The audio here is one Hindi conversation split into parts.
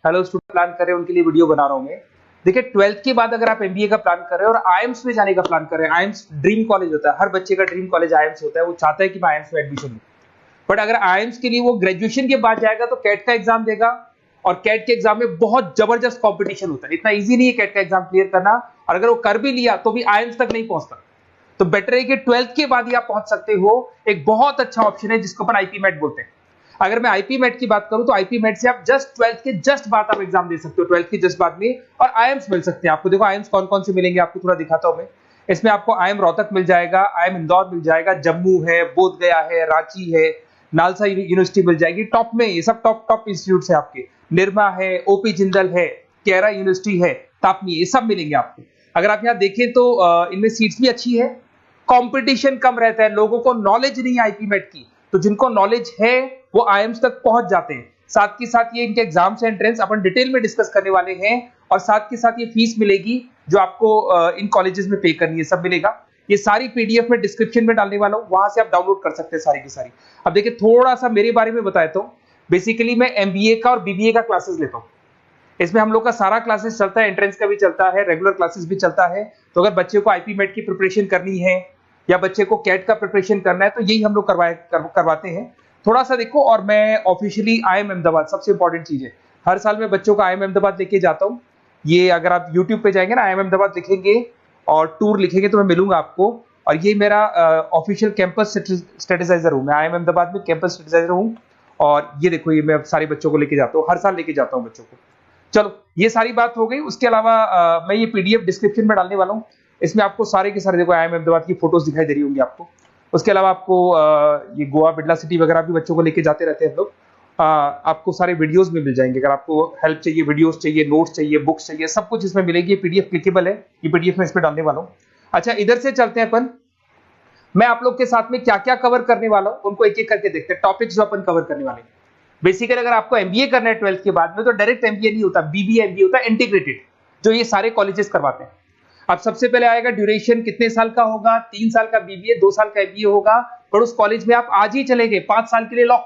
हेलो स्टूडेंट प्लान कर रहे हैं उनके लिए वीडियो बना रहा हूं मैं। देखिए 12th के बाद अगर आप एमबीए का प्लान कर रहे हैं और आईएम्स में जाने का प्लान कर रहे हैं, आईएम्स ड्रीम कॉलेज होता है, हर बच्चे का ड्रीम कॉलेज आईएम्स होता है, वो चाहता है कि मैं आईएम्स में एडमिशन लूं। बट अगर आईएम्स के लिए वो ग्रेजुएशन के बाद जाएगा तो कैट का एग्जाम देगा और कैट के एग्जाम में बहुत जबरदस्त कंपटीशन होता है, इतना इजी नहीं है कैट का एग्जाम क्लियर करना, और अगर वो कर भी लिया तो भी आईएम्स तक नहीं पहुंचता। तो बेटर है कि 12th के बाद ही आप पहुंच सकते हो। एक बहुत अच्छा ऑप्शन है जिसको अपन आईपी मेट बोलते हैं। अगर मैं आईपी मेट की बात करूं तो आईपी मेट से आप जस्ट 12th के जस्ट बाद आप एग्जाम दे सकते हो, 12th के जस्ट बाद में, और आईएम्स मिल सकते हैं आपको। देखो आईएम्स कौन कौन से मिलेंगे आपको थोड़ा दिखाता हूं मैं। इसमें आपको आईएम रोहतक मिल जाएगा, आईएम इंदौर मिल जाएगा, जम्मू है, बोधगया है, रांची है, नालसा यूनिवर्सिटी मिल जाएगी टॉप में। ये सब टॉप टॉप इंस्टीट्यूट है आपके। निरमा है, ओपी जिंदल है, केरा यूनिवर्सिटी है, तापनी, ये सब मिलेंगे आपको। अगर आप यहाँ देखें तो इनमें सीट्स भी अच्छी है, कंपटीशन कम रहता है, लोगों को नॉलेज नहीं है आईपी मेट की, तो जिनको नॉलेज है वो आईएम्स तक पहुंच जाते हैं। साथ के साथ ये इनके एग्जाम्स एंट्रेंस अपन डिटेल में डिस्कस करने वाले हैं, और साथ के साथ ये फीस मिलेगी जो आपको इन कॉलेजेस में पे करनी है, सब मिलेगा। ये सारी पीडीएफ में डिस्क्रिप्शन में डालने वाला हूं, वहां से आप डाउनलोड कर सकते हैं सारी की सारी। अब देखिए थोड़ा सा मेरे बारे में बताया तो बेसिकली मैं एमबीए का और बीबीए का क्लासेस लेता हूं। इसमें हम लोग का सारा क्लासेस चलता है, एंट्रेंस का भी चलता है, रेगुलर क्लासेस भी चलता है। तो अगर बच्चे को आईपी मेट की प्रिपरेशन करनी है या बच्चे को कैट का प्रिपरेशन करना है तो यही हम लोग करवाते हैं। थोड़ा सा देखो, और मैं ऑफिशियली आईएम अहमदाबाद, सबसे इंपॉर्टेंट चीज है, हर साल मैं बच्चों को आईएम अहमदाबाद लेके जाता हूँ। ये अगर आप यूट्यूब पे जाएंगे ना, आईएम अहमदाबाद लिखेंगे और टूर लिखेंगे तो मैं मिलूंगा आपको। और ये मेरा ऑफिशियल कैंपस स्ट्रेटेजाइजर हूँ, मैं आईएम अहमदाबाद में कैंपस स्ट्रेटेजाइजर हूँ। और ये देखो, ये मैं सारे बच्चों को लेके जाता हूँ, हर साल लेके जाता हूँ बच्चों को। चलो ये सारी बात हो गई। उसके अलावा मैं ये पीडीएफ डिस्क्रिप्शन में डालने वाला हूँ। इसमें आपको सारे के सारे देखो आईएम अहमदाबाद की फोटोज दिखाई दे रही होंगी आपको। उसके अलावा आपको ये गोवा, बिरला सिटी वगैरह भी बच्चों को लेके जाते रहते हैं हम लोग। आपको सारे वीडियोस में मिल जाएंगे। अगर आपको हेल्प चाहिए, वीडियोस चाहिए, नोट्स चाहिए, बुक्स चाहिए, सब कुछ इसमें मिलेगी। ये पीडीएफ क्लिकेबल है, ये पीडीएफ में इसमें डालने वाला हूँ। अच्छा इधर से चलते हैं अपन, मैं आप लोग के साथ में क्या क्या कवर करने वाला हूँ उनको एक एक करके देखते हैं, टॉपिक्स जो अपन कवर करने वाले हैं। बेसिकली अगर आपको एमबीए करना है 12th के बाद में तो डायरेक्ट एमबीए नहीं होता, बीबीए एमबीए होता है, इंटीग्रेटेड, जो ये सारे कॉलेजेस करवाते हैं। अब सबसे पहले आएगा ड्यूरेशन, कितने साल का होगा, 3 साल का बीबीए, 2 साल का एमबीए होगा। पर उस कॉलेज में आप आज ही चले गए, 5 साल के लिए लॉक,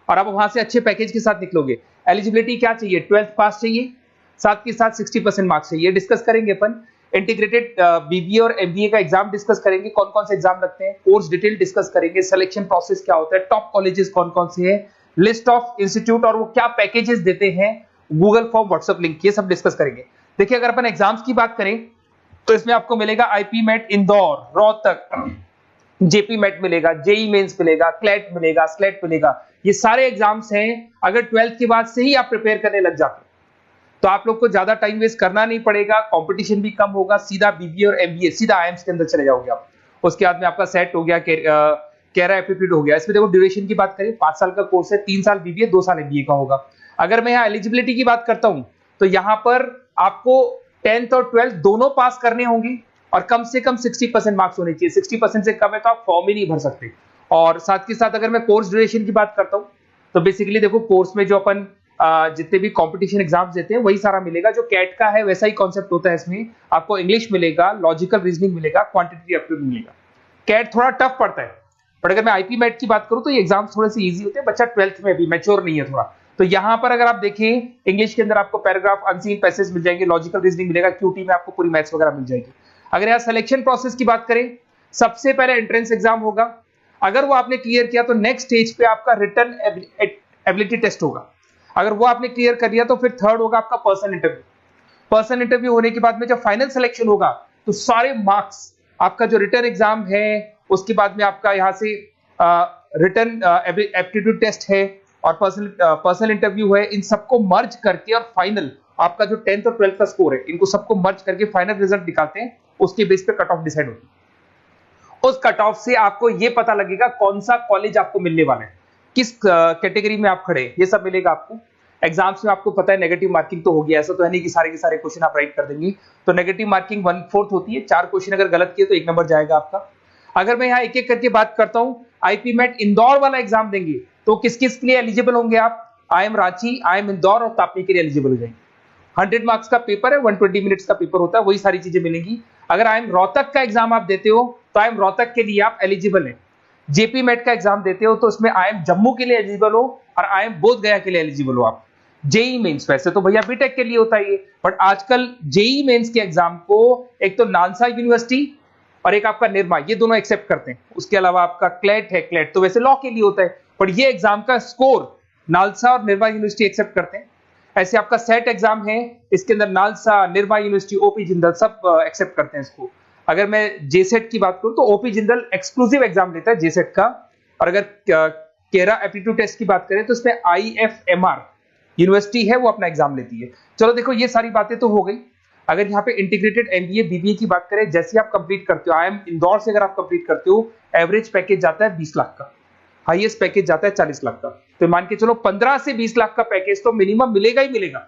और आप वहां से अच्छे पैकेज के साथ निकलोगे। एलिजिबिलिटी क्या चाहिए, 12th पास चाहिए, साथ के साथ 60% मार्क्स चाहिए। डिस्कस करेंगे अपन इंटीग्रेटेड बीबीए और एमबीए का एग्जाम डिस्कस करेंगे, कौन कौन से एग्जाम लगते हैं, कोर्स डिटेल डिस्कस करेंगे, सिलेक्शन प्रोसेस क्या होता है, टॉप कॉलेजेस कौन कौन से हैं, लिस्ट ऑफ इंस्टीट्यूट और वो क्या पैकेजेस देते हैं, गूगल फॉर्म, व्हाट्सएप लिंक, ये सब डिस्कस करेंगे। देखिए अगर अपन एग्जाम्स की बात करें तो इसमें आपको मिलेगा IPMAT Indore, Rohtak, JIPMAT मिलेगा, जेई मेंस मिलेगा, क्लेट मिलेगा, स्लेट मिलेगा। ये सारे एग्जाम्स हैं। अगर 12th के बाद से ही आप प्रिपेयर करने लग जाते तो आप लोग को ज्यादा टाइम वेस्ट करना नहीं पड़ेगा, कंपटीशन भी कम होगा, सीधा बीबीए और एमबीए सीधा आईएम्स के अंदर चले जाओगे आप। उसके बाद में आपका सेट हो गया, कैरा एप्टीट्यूड हो गया। इसमें देखो ड्यूरेशन की बात करें, 5 साल का कोर्स है, 3 साल बीबीए, 2 साल एमबीए का होगा। अगर मैं यहाँ एलिजिबिलिटी की बात करता हूं तो यहाँ पर आपको 10th और 12th दोनों पास करने होंगे और कम से कम 60% मार्क्स होने चाहिए। 60% से कम है तो आप फॉर्म ही नहीं भर सकते। और साथ के साथ अगर मैं कोर्स ड्यूरेशन की बात करता हूँ तो बेसिकली देखो कोर्स में जो अपन जितने भी कंपटीशन एग्जाम्स देते हैं वही सारा मिलेगा, जो कैट का है वैसा ही कॉन्सेप्ट होता है। इसमें आपको इंग्लिश मिलेगा, लॉजिकल रीजनिंग मिलेगा, क्वांटिटेटिव एप्टीट्यूड मिलेगा। कैट थोड़ा टफ पड़ता है, बट अगर मैं आईपी मेट की बात करूं तो ये एग्जाम्स थोड़े से इजी होते हैं। बच्चा 12th में भी मैच्योर नहीं है थोड़ा, तो यहां पर अगर आप देखें इंग्लिश के अंदर आपको पैराग्राफ, अनसीन पैसेज मिल जाएंगे, लॉजिकल रीजनिंग मिलेगा, क्यूटी में आपको पूरी मैथ्स वगैरह मिल जाएगी। अगर यहाँ सिलेक्शन प्रोसेस की बात करें, सबसे पहले एंट्रेंस एग्जाम होगा। अगर वो आपने क्लियर किया तो नेक्स्ट स्टेज पे आपका रिटन एबिलिटी टेस्ट होगा। अगर वो आपने क्लियर कर लिया तो फिर थर्ड होगा आपका पर्सनल इंटरव्यू। पर्सनल इंटरव्यू होने के बाद में जब फाइनल सिलेक्शन होगा तो सारे मार्क्स, आपका जो रिटन एग्जाम है, उसके बाद में आपका यहाँ से रिटन एप्टीट्यूड टेस्ट है और पर्सनल इंटरव्यू है, इन सबको मर्ज करके और फाइनल आपका जो 10th और 12th का स्कोर है, इनको सबको मर्ज करके फाइनल रिजल्ट निकालते हैं। उसके बेस पे कट ऑफ डिसाइड होती है। उस कट ऑफ से आपको ये पता लगेगा कौन सा कॉलेज आपको मिलने वाला है, किस कैटेगरी में आप खड़े, ये सब मिलेगा आपको। एग्जाम्स में आपको पता है नेगेटिव मार्किंग तो होगी, ऐसा तो है नहीं कि सारे के सारे क्वेश्चन आप राइट कर देंगे। तो नेगेटिव मार्किंग 1/4 होती है, 4 क्वेश्चन अगर गलत किए तो 1 नंबर जाएगा आपका। अगर मैं यहाँ एक एक करके बात करता हूँ, आईपी मेट इंदौर वाला एग्जाम देंगे तो किस किस के लिए एलिजिबल होंगे आप, आईएम रांची, आईएम इंदौर और तापनी के लिए एलिजिबल हो जाएंगे। 100 मार्क्स का पेपर है, 120 मिनट्स का पेपर होता है, वही सारी चीजें मिलेंगी। अगर आईएम रोहतक का एग्जाम आप देते हो तो आईएम रोहतक के लिए आप एलिजिबल हैं। जेपी मेट का एग्जाम देते हो तो उसमें आईएम जम्मू के लिए एलिजिबल हो और आईएम बोधगया के लिए एलिजिबल हो आप। जेई मेंस, वैसे तो भैया बीटेक के लिए होता है ये, बट आजकल जेई मेंस के एग्जाम को एक तो नालसा यूनिवर्सिटी और एक आपका निर्मा, ये दोनों एक्सेप्ट करते हैं। उसके अलावा आपका क्लेट है, क्लेट तो वैसे लॉ के लिए होता है, पर ये एग्जाम का स्कोर नालसा और निर्मा यूनिवर्सिटी एक्सेप्ट करते हैं। ऐसे आपका सेट एग्जाम है, इसके अंदर NALSA, Nirma university, OP Jindal सब एक्सेप्ट करते हैं इसको। अगर मैं जेसेट की बात करूं तो ओपी जिंदल एक्सक्लूसिव एग्जाम लेता है जेसेट का, और अगर केरा एप्टीट्यूड टेस्ट की बात करें तो इसमें IFMR यूनिवर्सिटी है वो अपना एग्जाम लेती है। चलो देखो ये सारी बातें तो हो गई। अगर यहाँ पे इंटीग्रेटेड MBA BBA की बात करें, जैसे आप कंप्लीट करते हो, IIM इंदौर से अगर आप कंप्लीट करते हो, एवरेज पैकेज जाता है 20 लाख का, हाईएस्ट पैकेज जाता है 40 लाख का। तो मान के चलो 15 से 20 लाख का पैकेज तो मिनिमम मिलेगा ही मिलेगा,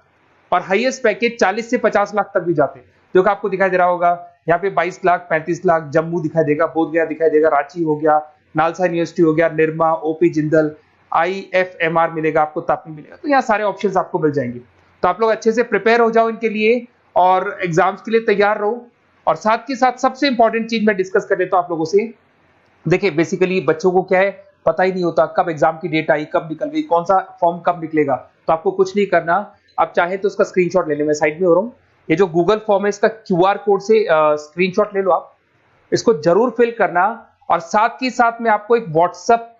और हाईएस्ट पैकेज 40 से 50 लाख तक भी जाते हैं। जो कि आपको दिखाई दे रहा होगा यहाँ पे 22 लाख, 35 लाख, जम्मू दिखाई देगा, बोधगया दिखाई देगा, रांची हो गया, नालसा यूनिवर्सिटी हो गया, निर्मा, ओपी जिंदल, IFMR मिलेगा आपको, तापी मिलेगा। तो यहाँ सारे ऑप्शंस आपको मिल जाएंगे। तो आप लोग अच्छे से प्रिपेयर हो जाओ इनके लिए और एग्जाम्स के लिए तैयार रहो। और साथ के साथ सबसे इंपॉर्टेंट चीज मैं डिस्कस कर लेता हूं आप लोगों से। देखिए बेसिकली बच्चों को क्या है, पता ही नहीं होता कब एग्जाम की डेट आई, कब निकल गई, कौन सा फॉर्म कब निकलेगा। तो आपको कुछ नहीं करना, आप चाहे तो उसका स्क्रीनशॉट ले लें, मैं साइड में हो रहा हूँ। ये जो गूगल फॉर्म है इसका QR कोड से स्क्रीनशॉट ले लो आप, इसको जरूर फिल करना। और साथ ही साथ में आपको एक व्हाट्सएप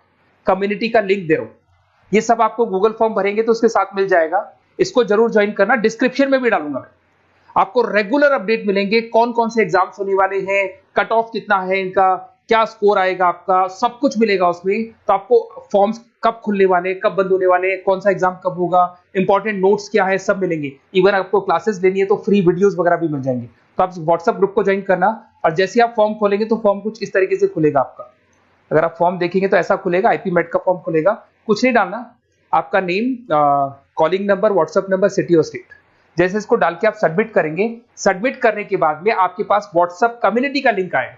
कम्युनिटी का लिंक दे रहा हूं, ये सब आपको गूगल फॉर्म भरेंगे तो उसके साथ मिल जाएगा, इसको जरूर ज्वाइन करना। डिस्क्रिप्शन में भी डालूंगा मैं, आपको रेगुलर अपडेट मिलेंगे, कौन कौन से एग्जाम्स होने वाले हैं, कट ऑफ कितना है इनका, क्या स्कोर आएगा आपका, सब कुछ मिलेगा उसमें। तो आपको फॉर्म्स कब खुलने वाले, कब बंद होने वाले, कौन सा एग्जाम कब होगा, इंपॉर्टेंट नोट्स क्या है, सब मिलेंगे। इवन आपको क्लासेस लेनी है तो फ्री वीडियोस वगैरह भी मिल जाएंगे। तो आप व्हाट्सएप ग्रुप को ज्वाइन करना, और जैसे आप फॉर्म खोलेंगे तो फॉर्म कुछ इस तरीके से खुलेगा आपका। अगर आप फॉर्म देखेंगे तो ऐसा खुलेगा, IP MET का फॉर्म खुलेगा। कुछ नहीं डालना, आपका name, calling number, WhatsApp number, city और स्टेट, जैसे इसको डाल के आप सबमिट करेंगे। सबमिट करने के बाद में आपके पास व्हाट्सएप कम्युनिटी का लिंक आएगा,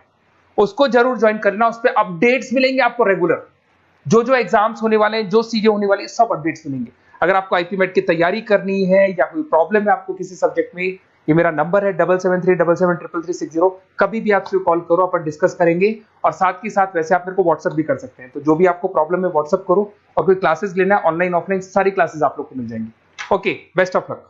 उसको जरूर ज्वाइन करना। उस पर अपडेट्स मिलेंगे आपको रेगुलर, जो एग्जाम्स होने वाले हैं, जो चीजें होने वाली है, सब अपडेट्स मिलेंगे। अगर आपको IP MET की तैयारी करनी है या कोई प्रॉब्लम है आपको किसी सब्जेक्ट में, ये मेरा नंबर है 7737733360, कभी भी आपसे कॉल करो, अपन डिस्कस करेंगे। और साथ ही साथ वैसे आप मेरे को व्हाट्सएप भी कर सकते हैं। तो जो भी आपको प्रॉब्लम है व्हाट्सएप करो, और कोई क्लासेस लेना है ऑनलाइन ऑफलाइन, सारी क्लासेस आप लोग को मिल जाएंगी। Okay, best of luck.